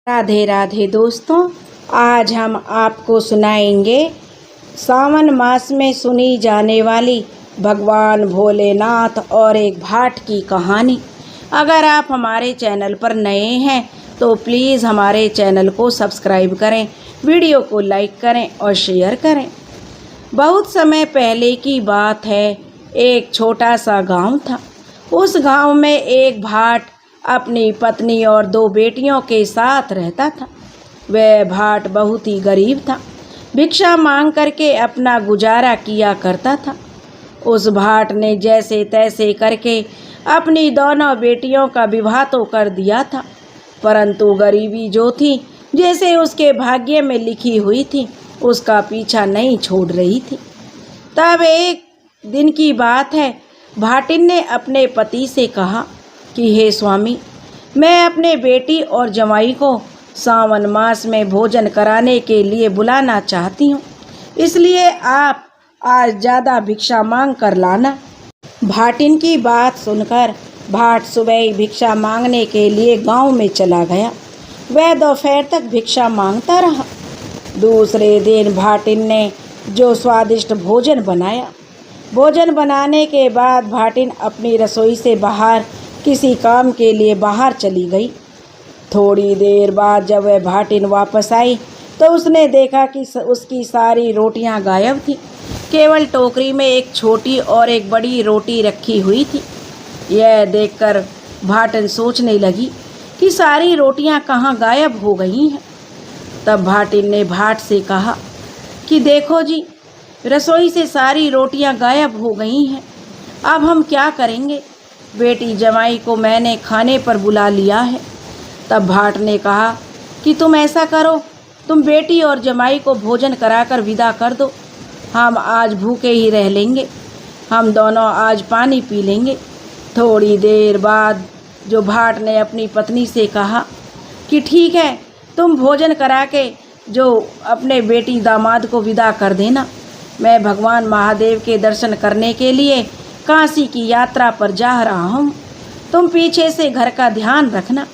राधे राधे दोस्तों, आज हम आपको सुनाएंगे सावन मास में सुनी जाने वाली भगवान भोलेनाथ और एक भाट की कहानी। अगर आप हमारे चैनल पर नए हैं तो प्लीज़ हमारे चैनल को सब्सक्राइब करें, वीडियो को लाइक करें और शेयर करें। बहुत समय पहले की बात है, एक छोटा सा गांव था। उस गांव में एक भाट अपनी पत्नी और 2 बेटियों के साथ रहता था। वह भाट बहुत ही गरीब था, भिक्षा मांग करके अपना गुजारा किया करता था। उस भाट ने जैसे तैसे करके अपनी दोनों बेटियों का विवाह तो कर दिया था, परंतु गरीबी जो थी, जैसे उसके भाग्य में लिखी हुई थी, उसका पीछा नहीं छोड़ रही थी। तब एक दिन की बात है, भाटिन ने अपने पति से कहा कि हे स्वामी, मैं अपने बेटी और जमाई को सावन मास में भोजन कराने के लिए बुलाना चाहती हूँ, इसलिए आप आज ज़्यादा भिक्षा मांग कर लाना। भाटिन की बात सुनकर भाट सुबह ही भिक्षा मांगने के लिए गांव में चला गया। वह दोपहर तक भिक्षा मांगता रहा। दूसरे दिन भाटिन ने जो स्वादिष्ट भोजन बनाया, भोजन बनाने के बाद भाटिन अपनी रसोई से बाहर किसी काम के लिए बाहर चली गई। थोड़ी देर बाद जब वह भाटिन वापस आई तो उसने देखा कि उसकी सारी रोटियां गायब थीं। केवल टोकरी में एक छोटी और एक बड़ी रोटी रखी हुई थी। यह देखकर भाटिन सोचने लगी कि सारी रोटियां कहाँ गायब हो गई हैं। तब भाटिन ने भाट से कहा कि देखो जी, रसोई से सारी रोटियां गायब हो गई हैं, अब हम क्या करेंगे? बेटी जमाई को मैंने खाने पर बुला लिया है। तब भाट ने कहा कि तुम ऐसा करो, तुम बेटी और जमाई को भोजन कराकर विदा कर दो। हम आज भूखे ही रह लेंगे, हम दोनों आज पानी पी लेंगे। थोड़ी देर बाद जो भाट ने अपनी पत्नी से कहा कि ठीक है, तुम भोजन करा के जो अपने बेटी दामाद को विदा कर देना। मैं भगवान महादेव के दर्शन करने के लिए काशी की यात्रा पर जा रहा हूँ, तुम पीछे से घर का ध्यान रखना।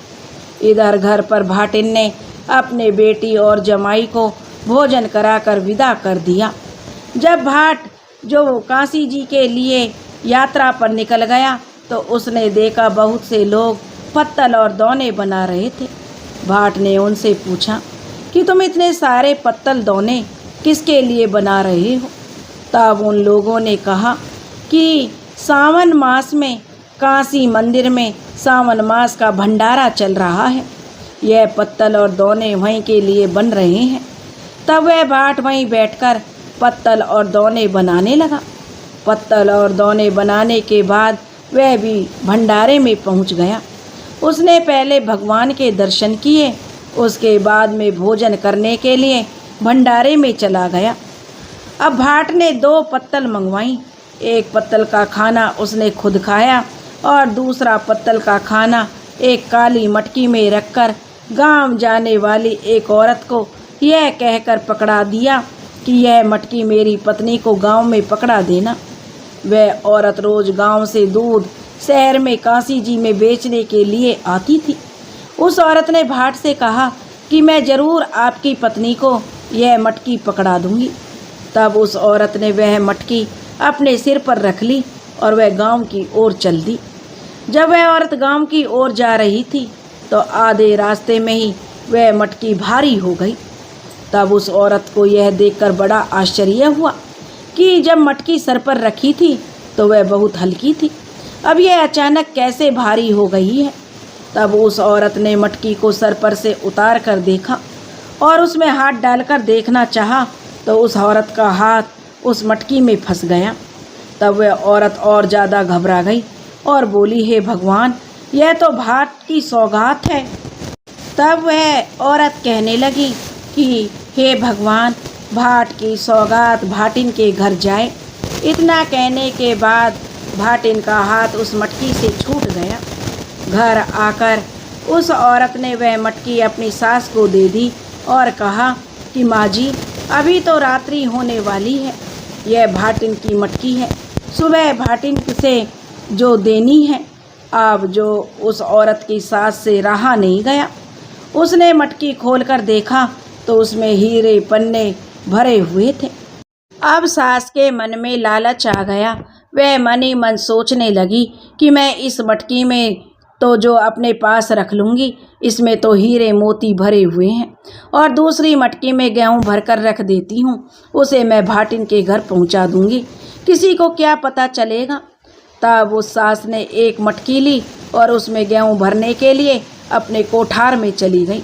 इधर घर पर भाटिन ने अपने बेटी और जमाई को भोजन कराकर विदा कर दिया। जब भाट जो काशी जी के लिए यात्रा पर निकल गया तो उसने देखा बहुत से लोग पत्तल और दौने बना रहे थे। भाट ने उनसे पूछा कि तुम इतने सारे पत्तल दौने किसके लिए बना रहे हो? तब उन लोगों ने कहा कि सावन मास में काशी मंदिर में सावन मास का भंडारा चल रहा है, यह पत्तल और दौने वहीं के लिए बन रहे हैं। तब वह भाट वहीं बैठकर पत्तल और दौने बनाने लगा। पत्तल और दौने बनाने के बाद वह भी भंडारे में पहुंच गया। उसने पहले भगवान के दर्शन किए, उसके बाद में भोजन करने के लिए भंडारे में चला गया। अब भाट ने 2 पत्तल मंगवाई। एक पत्तल का खाना उसने खुद खाया और दूसरा पत्तल का खाना एक काली मटकी में रखकर गांव जाने वाली एक औरत को यह कहकर पकड़ा दिया कि यह मटकी मेरी पत्नी को गांव में पकड़ा देना। वह औरत रोज गांव से दूध शहर में काशी जी में बेचने के लिए आती थी। उस औरत ने भाट से कहा कि मैं ज़रूर आपकी पत्नी को यह मटकी पकड़ा दूंगी। तब उस औरत ने वह मटकी अपने सिर पर रख ली और वह गांव की ओर चल दी। जब वह औरत गांव की ओर जा रही थी तो आधे रास्ते में ही वह मटकी भारी हो गई। तब उस औरत को यह देखकर बड़ा आश्चर्य हुआ कि जब मटकी सर पर रखी थी तो वह बहुत हल्की थी, अब यह अचानक कैसे भारी हो गई है। तब उस औरत ने मटकी को सर पर से उतार कर देखा और उसमें हाथ डालकर देखना चाहा तो उस औरत का हाथ उस मटकी में फंस गया। तब वह औरत और ज़्यादा घबरा गई और बोली, हे भगवान, यह तो भाट की सौगात है। तब वह औरत कहने लगी कि हे भगवान, भाट की सौगात भाटिन के घर जाए। इतना कहने के बाद भाटिन का हाथ उस मटकी से छूट गया। घर आकर उस औरत ने वह मटकी अपनी सास को दे दी और कहा कि माँ जी, अभी तो रात्रि होने वाली है, यह भाटिन की मटकी है, सुबह भाटिन से जो देनी है। अब जो उस औरत की सास से रहा नहीं गया, उसने मटकी खोलकर देखा तो उसमें हीरे पन्ने भरे हुए थे। अब सास के मन में लालच आ गया। वह मन ही मन सोचने लगी कि मैं इस मटकी में तो जो अपने पास रख लूँगी, इसमें तो हीरे मोती भरे हुए हैं, और दूसरी मटकी में गेहूँ भरकर रख देती हूँ, उसे मैं भाटिन के घर पहुँचा दूँगी, किसी को क्या पता चलेगा। तब उस सास ने एक मटकी ली और उसमें गेहूँ भरने के लिए अपने कोठार में चली गई।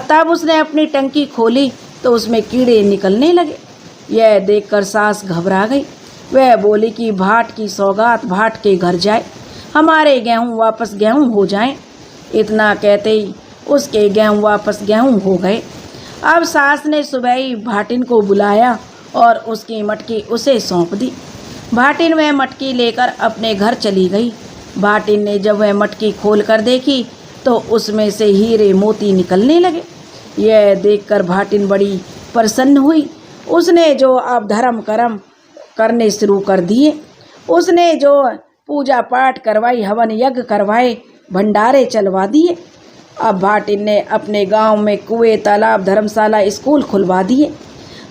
तब उसने अपनी टंकी खोली तो उसमें कीड़े निकलने लगे। यह देखकर सास घबरा गई। वह बोली कि भाट की सौगात भाट के घर जाए, हमारे गेहूँ वापस गेहूँ हो जाएं। इतना कहते ही उसके गेहूँ वापस गेहूँ हो गए। अब सास ने सुबह ही भाटिन को बुलाया और उसकी मटकी उसे सौंप दी। भाटिन वह मटकी लेकर अपने घर चली गई। भाटिन ने जब वह मटकी खोल कर देखी तो उसमें से हीरे मोती निकलने लगे। यह देखकर भाटिन बड़ी प्रसन्न हुई। उसने जो अब धर्म कर्म करने शुरू कर दिए, उसने जो पूजा पाठ करवाई, हवन यज्ञ करवाए, भंडारे चलवा दिए। अब भाटिन ने अपने गांव में कुएं, तालाब, धर्मशाला, स्कूल खुलवा दिए।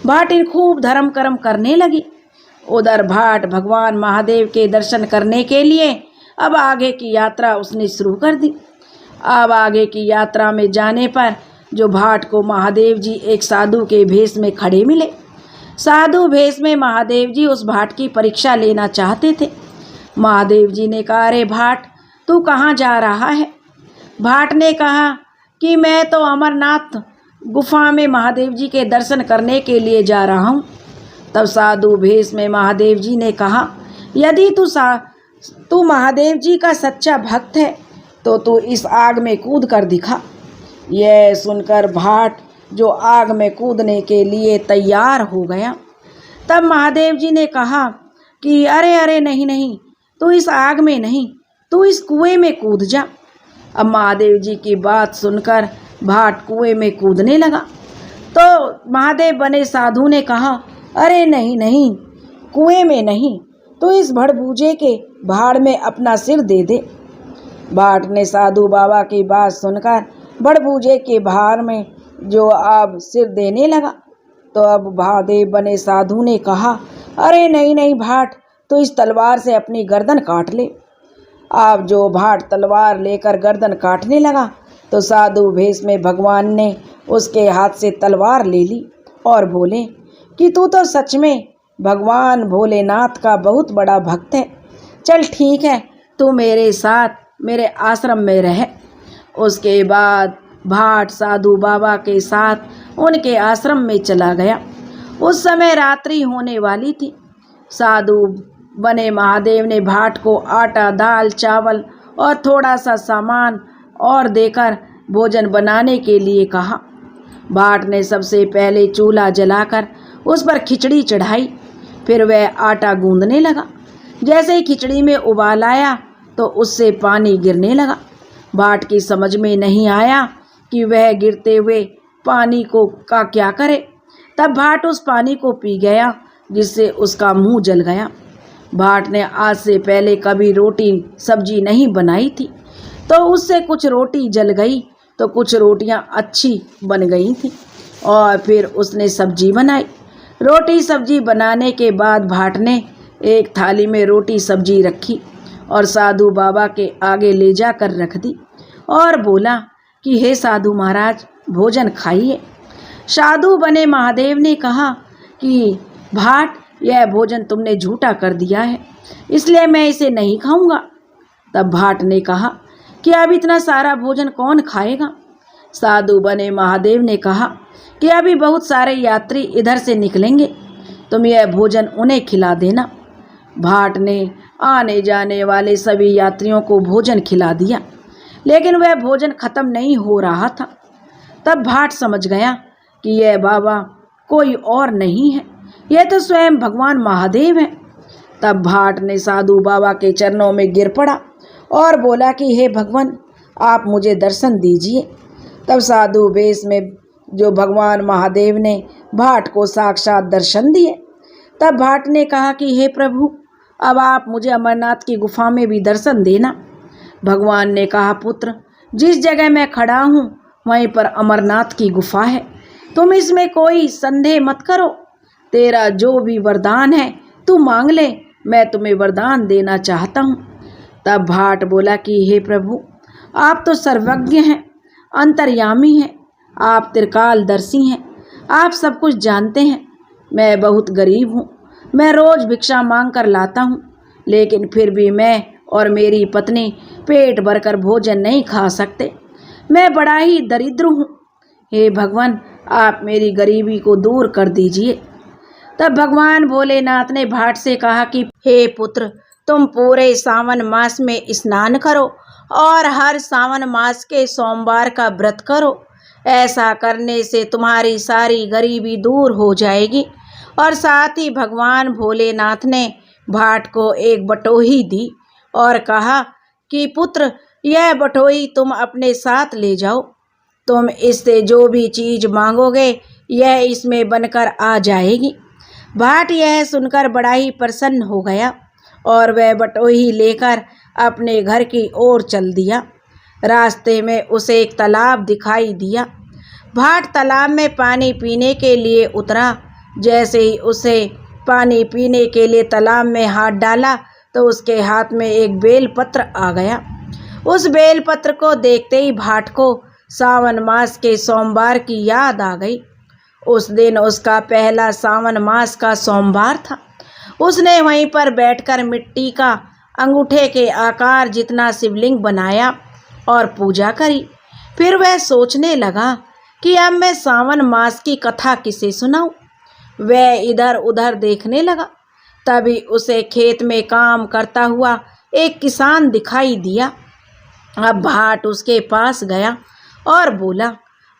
भाटिन खूब धर्म कर्म करने लगी। उधर भाट भगवान महादेव के दर्शन करने के लिए अब आगे की यात्रा उसने शुरू कर दी। अब आगे की यात्रा में जाने पर जो भाट को महादेव जी एक साधु के भेष में खड़े मिले। साधु भेष में महादेव जी उस भाट की परीक्षा लेना चाहते थे। महादेव जी ने कहा, अरे भाट, तू कहाँ जा रहा है? भाट ने कहा कि मैं तो अमरनाथ गुफा में महादेव जी के दर्शन करने के लिए जा रहा हूँ। तब साधु भेष में महादेव जी ने कहा, यदि तू महादेव जी का सच्चा भक्त है तो तू इस आग में कूद कर दिखा। यह सुनकर भाट जो आग में कूदने के लिए तैयार हो गया। तब महादेव जी ने कहा कि अरे अरे नहीं नहीं, तू इस आग में नहीं, तू इस कुएं में कूद जा। अब महादेव जी की बात सुनकर भाट कुएं में कूदने लगा तो महादेव बने साधु ने कहा, अरे नहीं नहीं, कुएं में नहीं, तो इस भड़बूजे के भाड़ में अपना सिर दे दे। भाट ने साधु बाबा की बात सुनकर भड़बूजे के भाड़ में जो अब सिर देने लगा। तो अब महादेव बने साधु ने कहा, अरे नहीं नहीं भाट, तो इस तलवार से अपनी गर्दन काट ले। अब जो भाट तलवार लेकर गर्दन काटने लगा तो साधु भेष में भगवान ने उसके हाथ से तलवार ले ली और बोले कि तू तो सच में भगवान भोलेनाथ का बहुत बड़ा भक्त है। चल ठीक है, तू मेरे साथ मेरे आश्रम में रह। उसके बाद भाट साधु बाबा के साथ उनके आश्रम में चला गया। उस समय रात्रि होने वाली थी। साधु बने महादेव ने भाट को आटा, दाल, चावल और थोड़ा सा सामान और देकर भोजन बनाने के लिए कहा। भाट ने सबसे पहले चूल्हा जलाकर उस पर खिचड़ी चढ़ाई। फिर वह आटा गूंदने लगा। जैसे ही खिचड़ी में उबाल आया तो उससे पानी गिरने लगा। भाट की समझ में नहीं आया कि वह गिरते हुए पानी को का क्या करे। तब भाट उस पानी को पी गया, जिससे उसका मुंह जल गया। भाट ने आज से पहले कभी रोटी सब्जी नहीं बनाई थी, तो उससे कुछ रोटी जल गई तो कुछ रोटियां अच्छी बन गई थी और फिर उसने सब्जी बनाई। रोटी सब्जी बनाने के बाद भाट ने एक थाली में रोटी सब्जी रखी और साधु बाबा के आगे ले जाकर रख दी और बोला कि हे साधु महाराज, भोजन खाइए। साधु बने महादेव ने कहा कि भाट, यह भोजन तुमने झूठा कर दिया है, इसलिए मैं इसे नहीं खाऊंगा। तब भाट ने कहा कि अब इतना सारा भोजन कौन खाएगा। साधु बने महादेव ने कहा कि अभी बहुत सारे यात्री इधर से निकलेंगे, तुम यह भोजन उन्हें खिला देना। भाट ने आने जाने वाले सभी यात्रियों को भोजन खिला दिया, लेकिन वह भोजन खत्म नहीं हो रहा था। तब भाट समझ गया कि यह बाबा कोई और नहीं है, यह तो स्वयं भगवान महादेव हैं। तब भाट ने साधु बाबा के चरणों में गिर पड़ा और बोला कि हे भगवान, आप मुझे दर्शन दीजिए। तब साधु वेश में जो भगवान महादेव ने भाट को साक्षात दर्शन दिए। तब भाट ने कहा कि हे प्रभु, अब आप मुझे अमरनाथ की गुफा में भी दर्शन देना। भगवान ने कहा, पुत्र, जिस जगह मैं खड़ा हूँ वहीं पर अमरनाथ की गुफा है। तुम इसमें कोई संदेह मत करो। तेरा जो भी वरदान है तू मांग ले, मैं तुम्हें वरदान देना चाहता हूँ। तब भाट बोला कि हे प्रभु, आप तो सर्वज्ञ हैं, अंतर्यामी हैं, आप त्रिकालदर्शी हैं, आप सब कुछ जानते हैं। मैं बहुत गरीब हूँ, मैं रोज़ भिक्षा मांग कर लाता हूँ, लेकिन फिर भी मैं और मेरी पत्नी पेट भरकर भोजन नहीं खा सकते। मैं बड़ा ही दरिद्र हूँ। हे भगवान, आप मेरी गरीबी को दूर कर दीजिए। तब भगवान भोलेनाथ ने भाट से कहा कि हे पुत्र, तुम पूरे सावन मास में स्नान करो और हर सावन मास के सोमवार का व्रत करो। ऐसा करने से तुम्हारी सारी गरीबी दूर हो जाएगी। और साथ ही भगवान भोलेनाथ ने भाट को एक बटोही दी और कहा कि पुत्र, यह बटोही तुम अपने साथ ले जाओ। तुम इससे जो भी चीज़ मांगोगे यह इसमें बनकर आ जाएगी। भाट यह सुनकर बड़ा ही प्रसन्न हो गया और वह बटोही लेकर अपने घर की ओर चल दिया। रास्ते में उसे एक तालाब दिखाई दिया। भाट तालाब में पानी पीने के लिए उतरा। जैसे ही उसे पानी पीने के लिए तालाब में हाथ डाला तो उसके हाथ में एक बेलपत्र आ गया। उस बेलपत्र को देखते ही भाट को सावन मास के सोमवार की याद आ गई। उस दिन उसका पहला सावन मास का सोमवार था। उसने वहीं पर बैठकर मिट्टी का अंगूठे के आकार जितना शिवलिंग बनाया और पूजा करी। फिर वह सोचने लगा कि अब मैं सावन मास की कथा किसे सुनाऊं। वह इधर उधर देखने लगा। तभी उसे खेत में काम करता हुआ एक किसान दिखाई दिया। अब भाट उसके पास गया और बोला,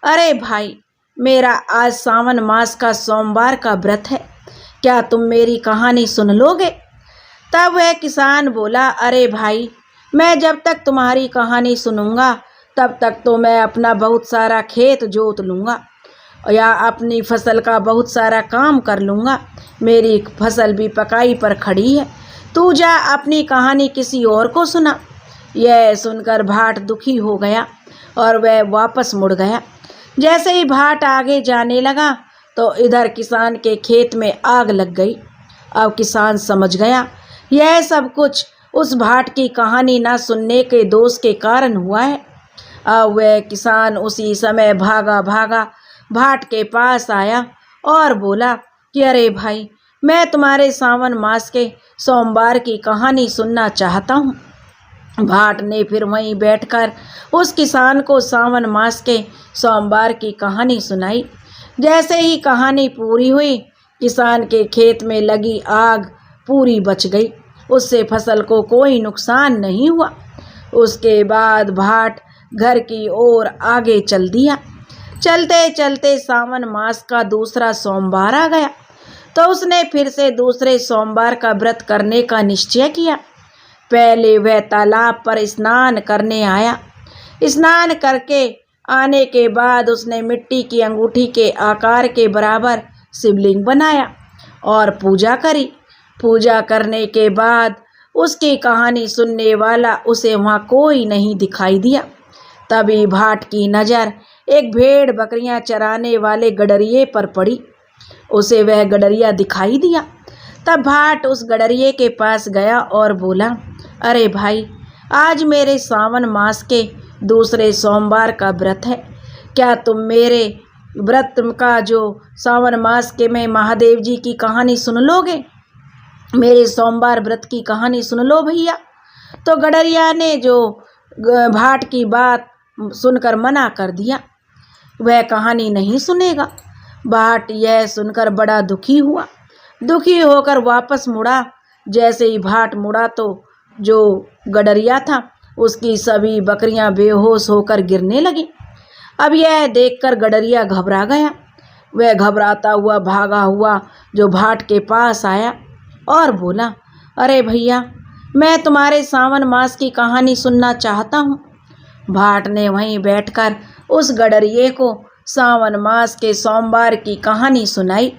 अरे भाई, मेरा आज सावन मास का सोमवार का व्रत है, क्या तुम मेरी कहानी सुन लोगे? तब वह किसान बोला, अरे भाई, मैं जब तक तुम्हारी कहानी सुनूंगा तब तक तो मैं अपना बहुत सारा खेत जोत लूँगा या अपनी फसल का बहुत सारा काम कर लूँगा। मेरी फसल भी पकाई पर खड़ी है, तू जा अपनी कहानी किसी और को सुना। यह सुनकर भाट दुखी हो गया और वह वापस मुड़ गया। जैसे ही भाट आगे जाने लगा तो इधर किसान के खेत में आग लग गई। अब किसान समझ गया यह सब कुछ उस भाट की कहानी ना सुनने के दोष के कारण हुआ है। अब वह किसान उसी समय भागा भागा भाट के पास आया और बोला कि अरे भाई, मैं तुम्हारे सावन मास के सोमवार की कहानी सुनना चाहता हूँ। भाट ने फिर वहीं बैठकर उस किसान को सावन मास के सोमवार की कहानी सुनाई। जैसे ही कहानी पूरी हुई, किसान के खेत में लगी आग पूरी बच गई। उससे फसल को कोई नुकसान नहीं हुआ। उसके बाद भाट घर की ओर आगे चल दिया। चलते चलते सावन मास का दूसरा सोमवार आ गया तो उसने फिर से दूसरे सोमवार का व्रत करने का निश्चय किया। पहले वह तालाब पर स्नान करने आया। स्नान करके आने के बाद उसने मिट्टी की अंगूठी के आकार के बराबर शिवलिंग बनाया और पूजा करी। पूजा करने के बाद उसकी कहानी सुनने वाला उसे वहाँ कोई नहीं दिखाई दिया। तभी भाट की नज़र एक भेड़ बकरियां चराने वाले गडरिये पर पड़ी। उसे वह गडरिया दिखाई दिया। तब भाट उस गडरिये के पास गया और बोला, अरे भाई, आज मेरे सावन मास के दूसरे सोमवार का व्रत है, क्या तुम मेरे व्रत का जो सावन मास के में महादेव जी की कहानी सुन लोगे? मेरे सोमवार व्रत की कहानी सुन लो भैया। तो गडरिया ने जो भाट की बात सुनकर मना कर दिया, वह कहानी नहीं सुनेगा। भाट यह सुनकर बड़ा दुखी हुआ। दुखी होकर वापस मुड़ा। जैसे ही भाट मुड़ा तो जो गडरिया था उसकी सभी बकरियां बेहोश होकर गिरने लगी। अब यह देखकर गडरिया घबरा गया। वह घबराता हुआ भागा हुआ जो भाट के पास आया और बोला, अरे भैया, मैं तुम्हारे सावन मास की कहानी सुनना चाहता हूँ। भाट ने वहीं बैठकर उस गडरिये को सावन मास के सोमवार की कहानी सुनाई।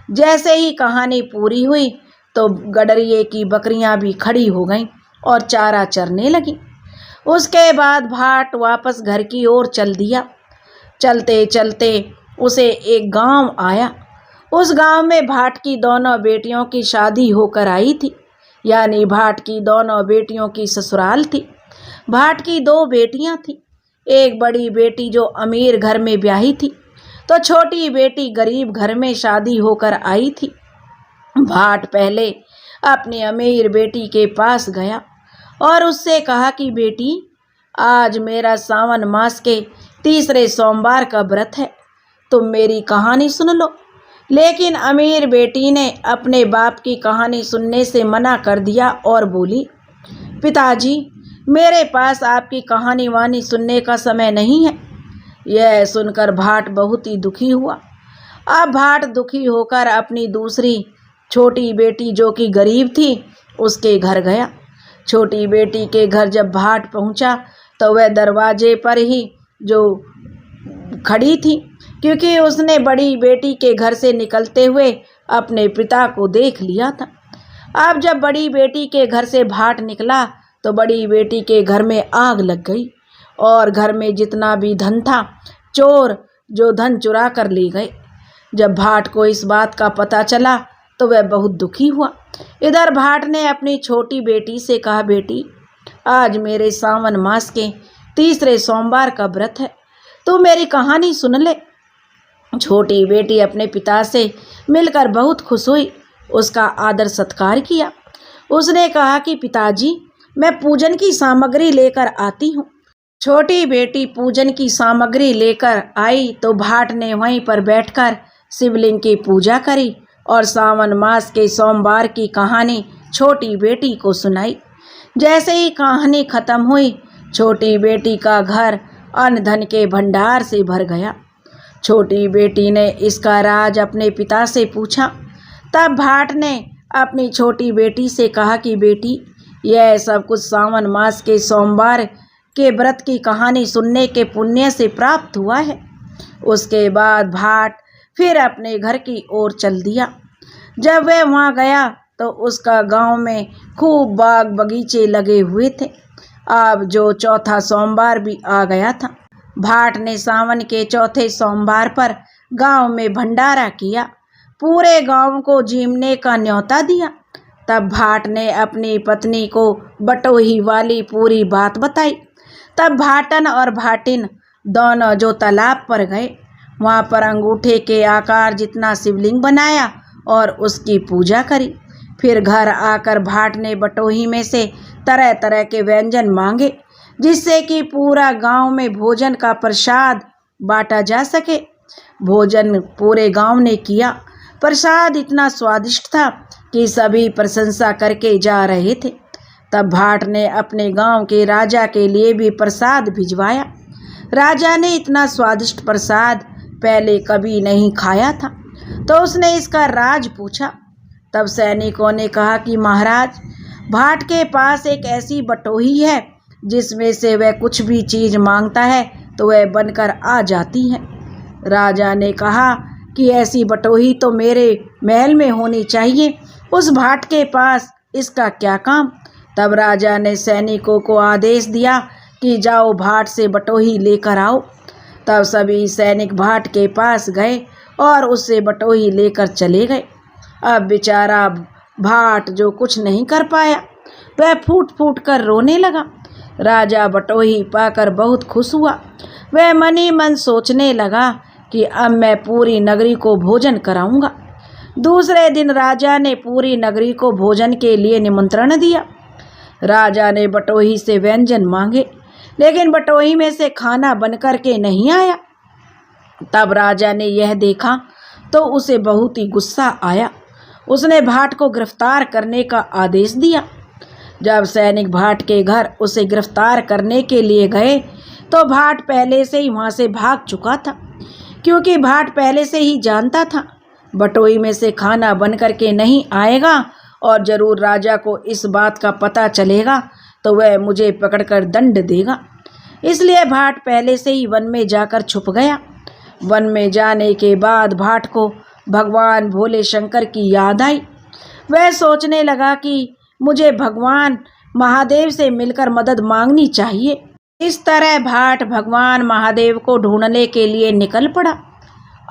जैसे ही कहानी पूरी हुई तो गडरिये की बकरियां भी खड़ी हो गईं और चारा चरने लगी। उसके बाद भाट वापस घर की ओर चल दिया। चलते चलते उसे एक गांव आया। उस गांव में भाट की दोनों बेटियों की शादी होकर आई थी, यानी भाट की दोनों बेटियों की ससुराल थी। भाट की दो बेटियां थीं। एक बड़ी बेटी जो अमीर घर में ब्याही थी, तो छोटी बेटी गरीब घर में शादी होकर आई थी। भाट पहले अपनी अमीर बेटी के पास गया और उससे कहा कि बेटी, आज मेरा सावन मास के तीसरे सोमवार का व्रत है, तुम मेरी कहानी सुन लो। लेकिन अमीर बेटी ने अपने बाप की कहानी सुनने से मना कर दिया और बोली, पिताजी, मेरे पास आपकी कहानी वानी सुनने का समय नहीं है। यह सुनकर भाट बहुत ही दुखी हुआ। अब भाट दुखी होकर अपनी दूसरी छोटी बेटी जो कि गरीब थी उसके घर गया। छोटी बेटी के घर जब भाट पहुंचा तो वह दरवाजे पर ही जो खड़ी थी, क्योंकि उसने बड़ी बेटी के घर से निकलते हुए अपने पिता को देख लिया था। अब जब बड़ी बेटी के घर से भाट निकला तो बड़ी बेटी के घर में आग लग गई और घर में जितना भी धन था, चोर जो धन चुरा कर ले गए। जब भाट को इस बात का पता चला तो वह बहुत दुखी हुआ। इधर भाट ने अपनी छोटी बेटी से कहा, बेटी, आज मेरे सावन मास के तीसरे सोमवार का व्रत है, तू मेरी कहानी सुन ले। छोटी बेटी अपने पिता से मिलकर बहुत खुश हुई, उसका आदर सत्कार किया। उसने कहा कि पिताजी, मैं पूजन की सामग्री लेकर आती हूँ। छोटी बेटी पूजन की सामग्री लेकर आई तो भाट ने वहीं पर बैठकर शिवलिंग की पूजा करी और सावन मास के सोमवार की कहानी छोटी बेटी को सुनाई। जैसे ही कहानी खत्म हुई, छोटी बेटी का घर अन्न धन के भंडार से भर गया। छोटी बेटी ने इसका राज अपने पिता से पूछा। तब भाट ने अपनी छोटी बेटी से कहा कि बेटी, यह सब कुछ सावन मास के सोमवार के व्रत की कहानी सुनने के पुण्य से प्राप्त हुआ है। उसके बाद भाट फिर अपने घर की ओर चल दिया। जब वह वहाँ गया तो उसका गांव में खूब बाग बगीचे लगे हुए थे। अब जो चौथा सोमवार भी आ गया था। भाट ने सावन के चौथे सोमवार पर गांव में भंडारा किया, पूरे गांव को जीमने का न्योता दिया। तब भाट ने अपनी पत्नी को बटोही वाली पूरी बात बताई। तब भाटन और भाटिन दोनों जो तालाब पर गए, वहाँ पर अंगूठे के आकार जितना शिवलिंग बनाया और उसकी पूजा करी। फिर घर आकर भाट ने बटोही में से तरह तरह के व्यंजन मांगे, जिससे कि पूरा गांव में भोजन का प्रसाद बांटा जा सके। भोजन पूरे गांव ने किया। प्रसाद इतना स्वादिष्ट था कि सभी प्रशंसा करके जा रहे थे। तब भाट ने अपने गांव के राजा के लिए भी प्रसाद भिजवाया। राजा ने इतना स्वादिष्ट प्रसाद पहले कभी नहीं खाया था, तो उसने इसका राज पूछा। तब सैनिकों ने कहा कि महाराज, भाट के पास एक ऐसी बटोही है जिसमें से वह कुछ भी चीज़ मांगता है तो वह बनकर आ जाती है। राजा ने कहा कि ऐसी बटोही तो मेरे महल में होनी चाहिए, उस भाट के पास इसका क्या काम। तब राजा ने सैनिकों को आदेश दिया कि जाओ भाट से बटोही लेकर आओ। तब सभी सैनिक भाट के पास गए और उससे बटोही लेकर चले गए। अब बेचारा भाट जो कुछ नहीं कर पाया, वह फूट फूट कर रोने लगा। राजा बटोही पाकर बहुत खुश हुआ। वह मन ही मन सोचने लगा कि अब मैं पूरी नगरी को भोजन कराऊंगा। दूसरे दिन राजा ने पूरी नगरी को भोजन के लिए निमंत्रण दिया। राजा ने बटोही से व्यंजन मांगे, लेकिन बटोही में से खाना बनकर के नहीं आया। तब राजा ने यह देखा तो उसे बहुत ही गुस्सा आया। उसने भाट को गिरफ्तार करने का आदेश दिया। जब सैनिक भाट के घर उसे गिरफ्तार करने के लिए गए तो भाट पहले से ही वहाँ से भाग चुका था, क्योंकि भाट पहले से ही जानता था बटोही में से खाना बन कर के नहीं आएगा और ज़रूर राजा को इस बात का पता चलेगा तो वह मुझे पकड़कर दंड देगा। इसलिए भाट पहले से ही वन में जाकर छुप गया। वन में जाने के बाद भाट को भगवान भोले शंकर की याद आई। वह सोचने लगा कि मुझे भगवान महादेव से मिलकर मदद मांगनी चाहिए। इस तरह भाट भगवान महादेव को ढूंढने के लिए निकल पड़ा।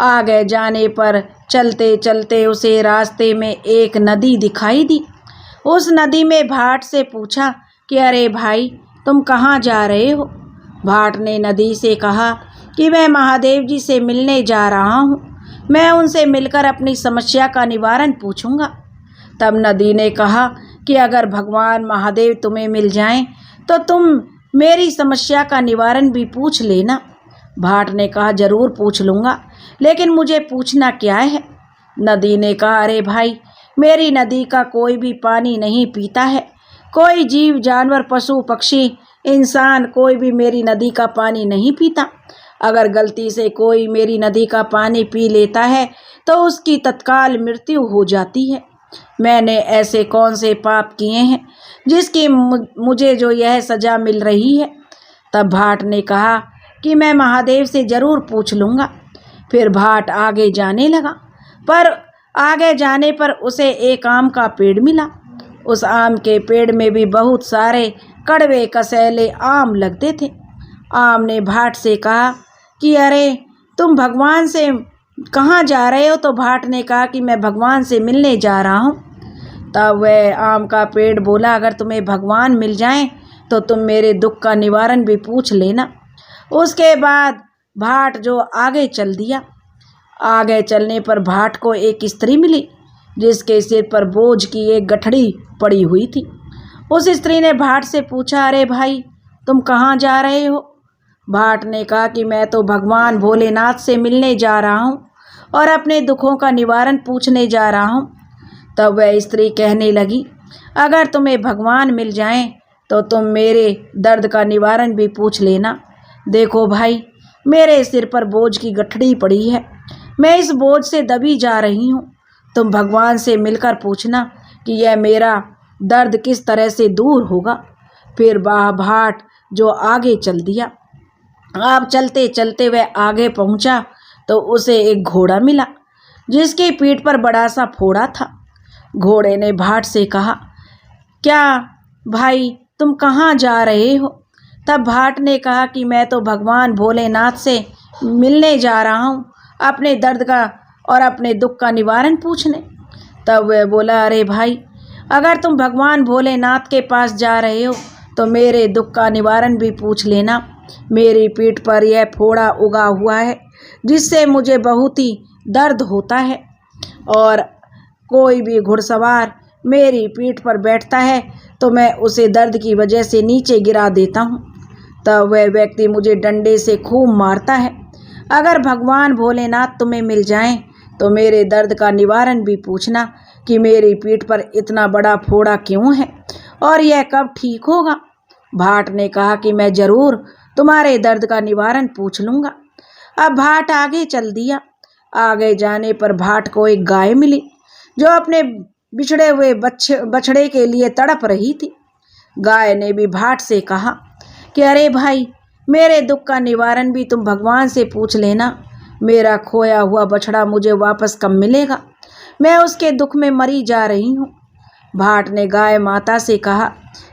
आगे जाने पर चलते चलते उसे रास्ते में एक नदी दिखाई दी। उस नदी में भाट से पूछा कि अरे भाई, तुम कहाँ जा रहे हो? भाट ने नदी से कहा कि मैं महादेव जी से मिलने जा रहा हूँ। मैं उनसे मिलकर अपनी समस्या का निवारण पूछूंगा। तब नदी ने कहा कि अगर भगवान महादेव तुम्हें मिल जाएं तो तुम मेरी समस्या का निवारण भी पूछ लेना। भाट ने कहा जरूर पूछ लूँगा, लेकिन मुझे पूछना क्या है? नदी ने कहा अरे भाई, मेरी नदी का कोई भी पानी नहीं पीता है। कोई जीव जानवर पशु पक्षी इंसान कोई भी मेरी नदी का पानी नहीं पीता। अगर गलती से कोई मेरी नदी का पानी पी लेता है तो उसकी तत्काल मृत्यु हो जाती है। मैंने ऐसे कौन से पाप किए हैं जिसकी मुझे जो यह सज़ा मिल रही है? तब भाट ने कहा कि मैं महादेव से ज़रूर पूछ लूँगा। फिर भाट आगे जाने लगा, पर आगे जाने पर उसे एक आम का पेड़ मिला। उस आम के पेड़ में भी बहुत सारे कड़वे कसैले आम लगते थे। आम ने भाट से कहा कि अरे, तुम भगवान से कहाँ जा रहे हो? तो भाट ने कहा कि मैं भगवान से मिलने जा रहा हूँ। तब वह आम का पेड़ बोला अगर तुम्हें भगवान मिल जाएं तो तुम मेरे दुख का निवारण भी पूछ लेना। उसके बाद भाट जो आगे चल दिया। आगे चलने पर भाट को एक स्त्री मिली जिसके सिर पर बोझ की एक गठड़ी पड़ी हुई थी। उस स्त्री ने भाट से पूछा अरे भाई, तुम कहाँ जा रहे हो? भाट ने कहा कि मैं तो भगवान भोलेनाथ से मिलने जा रहा हूँ और अपने दुखों का निवारण पूछने जा रहा हूँ। तब वह स्त्री कहने लगी अगर तुम्हें भगवान मिल जाएं तो तुम मेरे दर्द का निवारण भी पूछ लेना। देखो भाई, मेरे सिर पर बोझ की गठड़ी पड़ी है। मैं इस बोझ से दबी जा रही हूँ। तुम भगवान से मिलकर पूछना कि यह मेरा दर्द किस तरह से दूर होगा। फिर भाट जो आगे चल दिया। अब चलते चलते वह आगे पहुँचा तो उसे एक घोड़ा मिला जिसकी पीठ पर बड़ा सा फोड़ा था। घोड़े ने भाट से कहा क्या भाई, तुम कहाँ जा रहे हो? तब भाट ने कहा कि मैं तो भगवान भोलेनाथ से मिलने जा रहा हूँ अपने दर्द का और अपने दुख का निवारण पूछने। तब वह बोला अरे भाई, अगर तुम भगवान भोलेनाथ के पास जा रहे हो तो मेरे दुख का निवारण भी पूछ लेना। मेरी पीठ पर यह फोड़ा उगा हुआ है जिससे मुझे बहुत ही दर्द होता है और कोई भी घुड़सवार मेरी पीठ पर बैठता है तो मैं उसे दर्द की वजह से नीचे गिरा देता हूँ। तब वह व्यक्ति मुझे डंडे से खूब मारता है। अगर भगवान भोलेनाथ तुम्हें मिल जाएं तो मेरे दर्द का निवारण भी पूछना कि मेरी पीठ पर इतना बड़ा फोड़ा क्यों है और यह कब ठीक होगा। भाट ने कहा कि मैं ज़रूर तुम्हारे दर्द का निवारण पूछ लूँगा। अब भाट आगे चल दिया। आगे जाने पर भाट को एक गाय मिली जो अपने बिछड़े हुए बछड़े के लिए तड़प रही थी। गाय ने भी भाट से कहा कि अरे भाई, मेरे दुख का निवारण भी तुम भगवान से पूछ लेना। मेरा खोया हुआ बछड़ा मुझे वापस कब मिलेगा? मैं उसके दुख में मरी जा रही हूँ। भाट ने गाय माता से कहा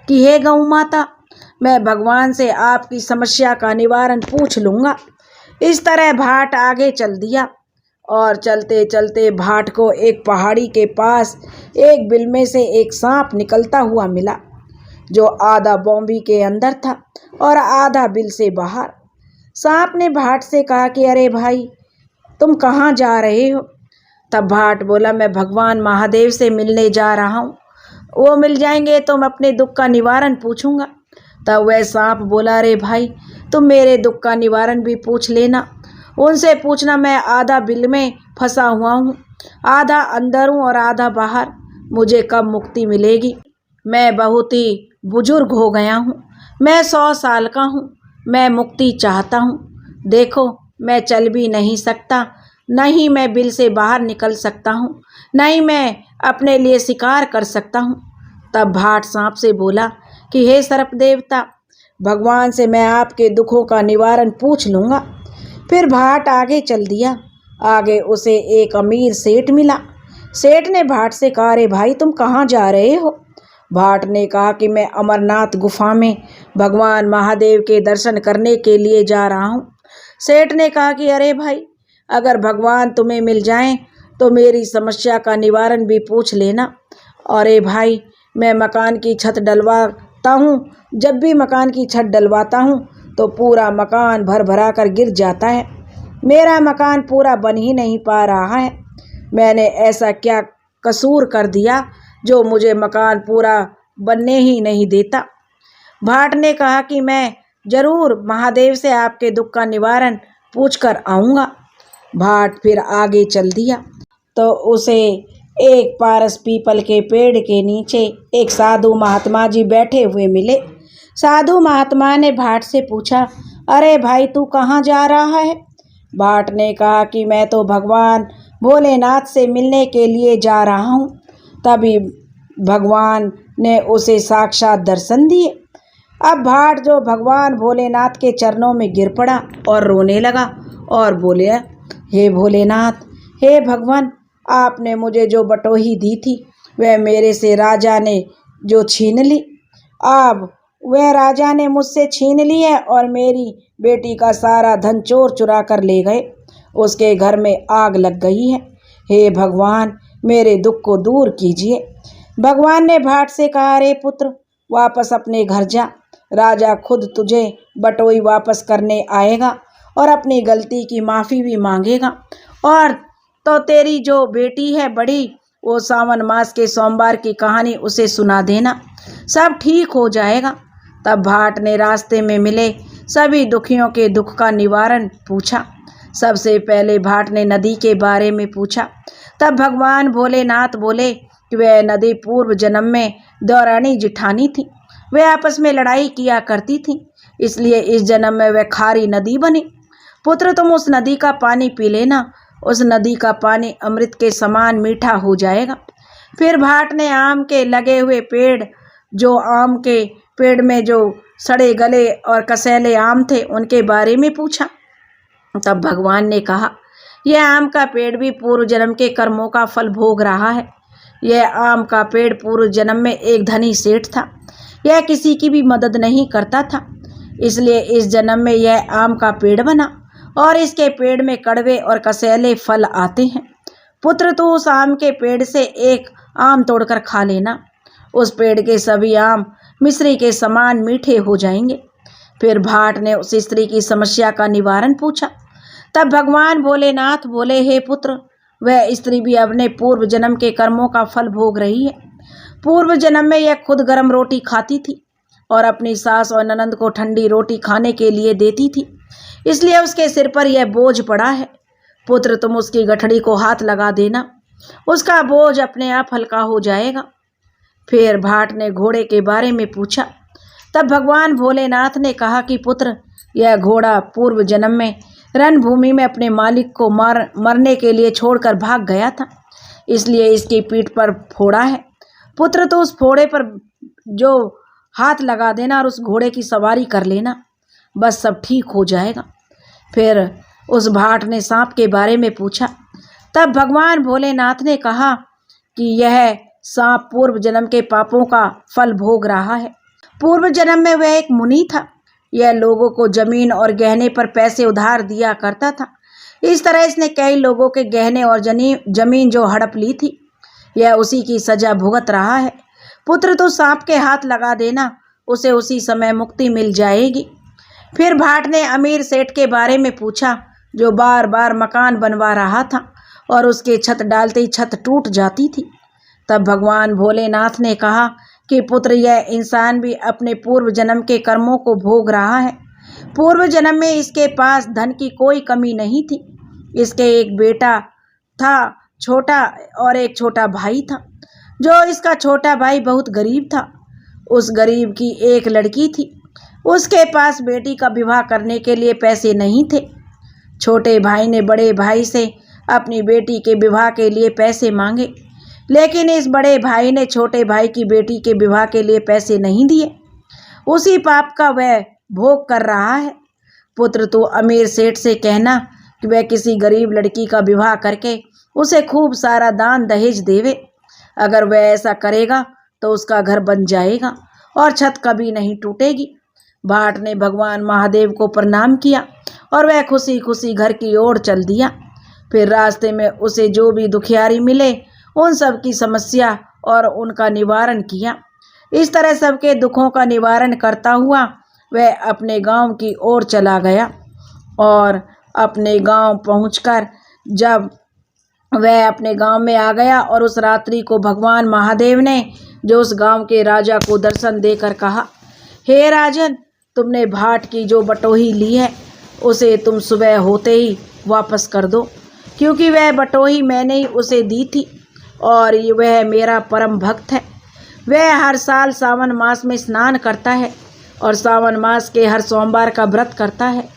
कि हे गौ माता, मैं भगवान से आपकी समस्या का निवारण पूछ लूँगा। इस तरह भाट आगे चल दिया और चलते चलते भाट को एक पहाड़ी के पास एक बिल में से एक सांप निकलता हुआ मिला जो आधा बॉम्बी के अंदर था और आधा बिल से बाहर। सांप ने भाट से कहा कि अरे भाई, तुम कहाँ जा रहे हो? तब भाट बोला मैं भगवान महादेव से मिलने जा रहा हूँ। वो मिल जाएंगे तो मैं अपने दुख का निवारण पूछूंगा। तब वह सांप बोला अरे भाई, तुम मेरे दुख का निवारण भी पूछ लेना। उनसे पूछना मैं आधा बिल में फंसा हुआ हूँ, आधा अंदर हूँ और आधा बाहर। मुझे कब मुक्ति मिलेगी? मैं बहुत ही बुजुर्ग हो गया हूँ। मैं 100 साल का हूँ। मैं मुक्ति चाहता हूँ। देखो, मैं चल भी नहीं सकता, न ही मैं बिल से बाहर निकल सकता हूँ, न ही मैं अपने लिए शिकार कर सकता हूँ। तब भाट सांप से बोला कि हे सर्प देवता, भगवान से मैं आपके दुखों का निवारण पूछ लूँगा। फिर भाट आगे चल दिया। आगे उसे एक अमीर सेठ मिला। सेठ ने भाट से कहा अरे भाई, तुम कहाँ जा रहे हो? भाट ने कहा कि मैं अमरनाथ गुफा में भगवान महादेव के दर्शन करने के लिए जा रहा हूँ। सेठ ने कहा कि अरे भाई, अगर भगवान तुम्हें मिल जाएं तो मेरी समस्या का निवारण भी पूछ लेना। अरे भाई, मैं मकान की छत डलवाता हूँ, जब भी मकान की छत डलवाता हूँ तो पूरा मकान भर भरा कर गिर जाता है। मेरा मकान पूरा बन ही नहीं पा रहा है। मैंने ऐसा क्या कसूर कर दिया जो मुझे मकान पूरा बनने ही नहीं देता। भाट ने कहा कि मैं जरूर महादेव से आपके दुख का निवारण पूछ कर आऊँगा। भाट फिर आगे चल दिया तो उसे एक पारस पीपल के पेड़ के नीचे एक साधु महात्मा जी बैठे हुए मिले। साधु महात्मा ने भाट से पूछा, अरे भाई, तू कहाँ जा रहा है? भाट ने कहा कि मैं तो भगवान भोलेनाथ से मिलने के लिए जा रहा हूँ। तभी भगवान ने उसे साक्षात दर्शन दिए। अब भाट जो भगवान भोलेनाथ के चरणों में गिर पड़ा और रोने लगा और बोले, हे भोलेनाथ, हे भगवान, आपने मुझे जो बटोही दी थी वह मेरे से राजा ने जो छीन ली। अब वह राजा ने मुझसे छीन ली है और मेरी बेटी का सारा धन चोर चुरा कर ले गए। उसके घर में आग लग गई है। हे भगवान, मेरे दुख को दूर कीजिए। भगवान ने भाट से कहा, अरे पुत्र, वापस अपने घर जा। राजा खुद तुझे बटोई वापस करने आएगा और अपनी गलती की माफ़ी भी मांगेगा। और तो तेरी जो बेटी है बड़ी, वो सावन मास के सोमवार की कहानी उसे सुना देना, सब ठीक हो जाएगा। तब भाट ने रास्ते में मिले सभी दुखियों के दुख का निवारण पूछा। सबसे पहले भाट ने नदी के बारे में पूछा। तब भगवान भोलेनाथ बोले कि वह नदी पूर्व जन्म में दौरानी जिठानी थी। वे आपस में लड़ाई किया करती थी, इसलिए इस जन्म में वह खारी नदी बनी। पुत्र, तुम उस नदी का पानी पी लेना। उस नदी का पानी अमृत के समान मीठा हो जाएगा। फिर भाट ने आम के लगे हुए पेड़, जो आम के पेड़ में जो सड़े गले और कसैले आम थे, उनके बारे में पूछा। तब भगवान ने कहा, यह आम का पेड़ भी पूर्व जन्म के कर्मों का फल भोग रहा है। यह आम का पेड़ पूर्व जन्म में एक धनी सेठ था। यह किसी की भी मदद नहीं करता था, इसलिए इस जन्म में यह आम का पेड़ बना और इसके पेड़ में कड़वे और कसैले फल आते हैं। पुत्र, तू उस आम के पेड़ से एक आम तोड़कर खा लेना। उस पेड़ के सभी आम मिश्री के समान मीठे हो जाएंगे। फिर भाट ने उस स्त्री की समस्या का निवारण पूछा। तब भगवान भोलेनाथ बोले, हे पुत्र, वह स्त्री भी अपने पूर्व जन्म के कर्मों का फल भोग रही है। पूर्व जन्म में यह खुद गर्म रोटी खाती थी और अपनी सास और ननंद को ठंडी रोटी खाने के लिए देती थी, इसलिए उसके सिर पर यह बोझ पड़ा है। पुत्र, तुम उसकी गठड़ी को हाथ लगा देना, उसका बोझ अपने आप हल्का हो जाएगा। फिर भाट ने घोड़े के बारे में पूछा। तब भगवान भोलेनाथ ने कहा कि पुत्र, यह घोड़ा पूर्व जन्म में रणभूमि में अपने मालिक को मरने के लिए छोड़कर भाग गया था, इसलिए इसकी पीठ पर फोड़ा है। पुत्र, तो उस फोड़े पर जो हाथ लगा देना और उस घोड़े की सवारी कर लेना, बस सब ठीक हो जाएगा। फिर उस भाट ने सांप के बारे में पूछा। तब भगवान भोलेनाथ ने कहा कि यह सांप पूर्व जन्म के पापों का फल भोग रहा है। पूर्व जन्म में वह एक मुनि था। यह लोगों को जमीन और गहने पर पैसे उधार दिया करता था। इस तरह इसने कई लोगों के गहने और जमीन जो हड़प ली थी, यह उसी की सजा भुगत रहा है। पुत्र, तो सांप के हाथ लगा देना, उसे उसी समय मुक्ति मिल जाएगी। फिर भाट ने अमीर सेठ के बारे में पूछा, जो बार बार मकान बनवा रहा था और उसके छत डालते ही छत टूट जाती थी। तब भगवान भोलेनाथ ने कहा कि पुत्र, यह इंसान भी अपने पूर्व जन्म के कर्मों को भोग रहा है। पूर्व जन्म में इसके पास धन की कोई कमी नहीं थी। इसके एक बेटा था छोटा और एक छोटा भाई था। जो इसका छोटा भाई बहुत गरीब था। उस गरीब की एक लड़की थी। उसके पास बेटी का विवाह करने के लिए पैसे नहीं थे। छोटे भाई ने बड़े भाई से अपनी बेटी के विवाह के लिए पैसे मांगे, लेकिन इस बड़े भाई ने छोटे भाई की बेटी के विवाह के लिए पैसे नहीं दिए। उसी पाप का वह भोग कर रहा है। पुत्र, तो अमीर सेठ से कहना कि वह किसी गरीब लड़की का विवाह करके उसे खूब सारा दान दहेज देवे। अगर वह ऐसा करेगा तो उसका घर बन जाएगा और छत कभी नहीं टूटेगी। भाट ने भगवान महादेव को प्रणाम किया और वह खुशी खुशी घर की ओर चल दिया। फिर रास्ते में उसे जो भी दुखियारी मिले उन सब की समस्या और उनका निवारण किया। इस तरह सबके दुखों का निवारण करता हुआ वह अपने गांव की ओर चला गया। और अपने गांव पहुंचकर जब वह अपने गांव में आ गया और उस रात्रि को भगवान महादेव ने जो उस गांव के राजा को दर्शन देकर कहा, हे राजन, तुमने भाट की जो बटोही ली है उसे तुम सुबह होते ही वापस कर दो, क्योंकि वह बटोही मैंने ही उसे दी थी और वह मेरा परम भक्त है। वह हर साल सावन मास में स्नान करता है और सावन मास के हर सोमवार का व्रत करता है।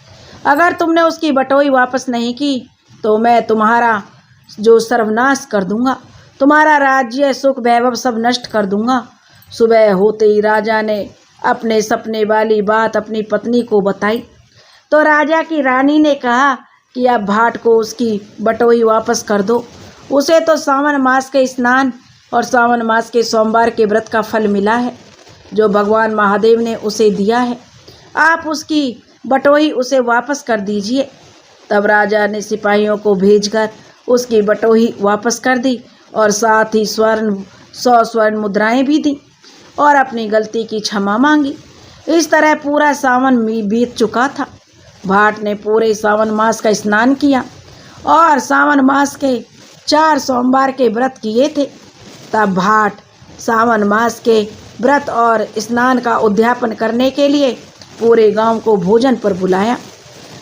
अगर तुमने उसकी बटोही वापस नहीं की तो मैं तुम्हारा जो सर्वनाश कर दूंगा, तुम्हारा राज्य सुख वैभव सब नष्ट कर दूंगा। सुबह होते ही राजा ने अपने सपने वाली बात अपनी पत्नी को बताई तो राजा की रानी ने कहा कि अब भाट को उसकी बटोही वापस कर दो। उसे तो सावन मास के स्नान और सावन मास के सोमवार के व्रत का फल मिला है जो भगवान महादेव ने उसे दिया है। आप उसकी बटोही उसे वापस कर दीजिए। तब राजा ने सिपाहियों को भेजकर उसकी बटोही वापस कर दी और साथ ही 100 स्वर्ण मुद्राएं भी दी और अपनी गलती की क्षमा मांगी। इस तरह पूरा सावन बीत चुका था। भाट ने पूरे सावन मास का स्नान किया और सावन मास के 4 सोमवार के व्रत किए थे। तब भाट सावन मास के व्रत और स्नान का उद्यापन करने के लिए पूरे गांव को भोजन पर बुलाया,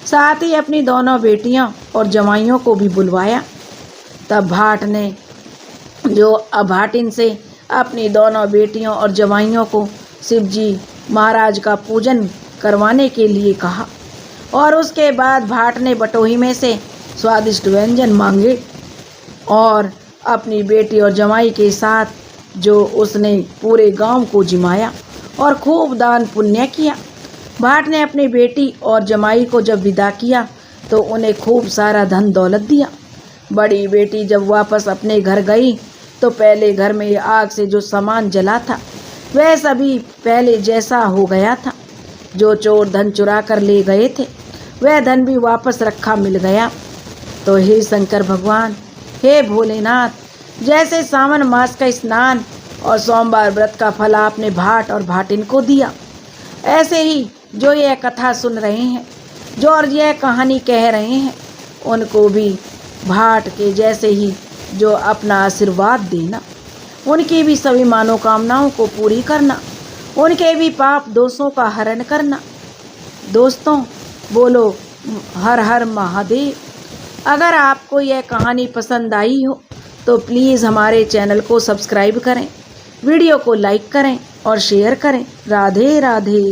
साथ ही अपनी दोनों बेटियां और जवाइयों को भी बुलवाया। तब भाट ने जो अभाटिन से अपनी दोनों बेटियों और जवाइयों को शिवजी महाराज का पूजन करवाने के लिए कहा और उसके बाद भाट ने बटोही में से स्वादिष्ट व्यंजन मांगे और अपनी बेटी और जमाई के साथ जो उसने पूरे गांव को जिमाया और खूब दान पुण्य किया। भाट ने अपनी बेटी और जमाई को जब विदा किया तो उन्हें खूब सारा धन दौलत दिया। बड़ी बेटी जब वापस अपने घर गई तो पहले घर में आग से जो सामान जला था वह सभी पहले जैसा हो गया था। जो चोर धन चुरा कर ले गए थे वह धन भी वापस रखा मिल गया। तो हे शंकर भगवान, हे भोलेनाथ, जैसे सावन मास का स्नान और सोमवार व्रत का फल आपने भाट और भाटिन को दिया, ऐसे ही जो यह कथा सुन रहे हैं, जो और यह कहानी कह रहे हैं, उनको भी भाट के जैसे ही जो अपना आशीर्वाद देना, उनकी भी सभी मनोकामनाओं को पूरी करना, उनके भी पाप दोषों का हरण करना। दोस्तों, बोलो हर हर महादेव। अगर आपको यह कहानी पसंद आई हो तो प्लीज़ हमारे चैनल को सब्सक्राइब करें, वीडियो को लाइक करें और शेयर करें। राधे राधे।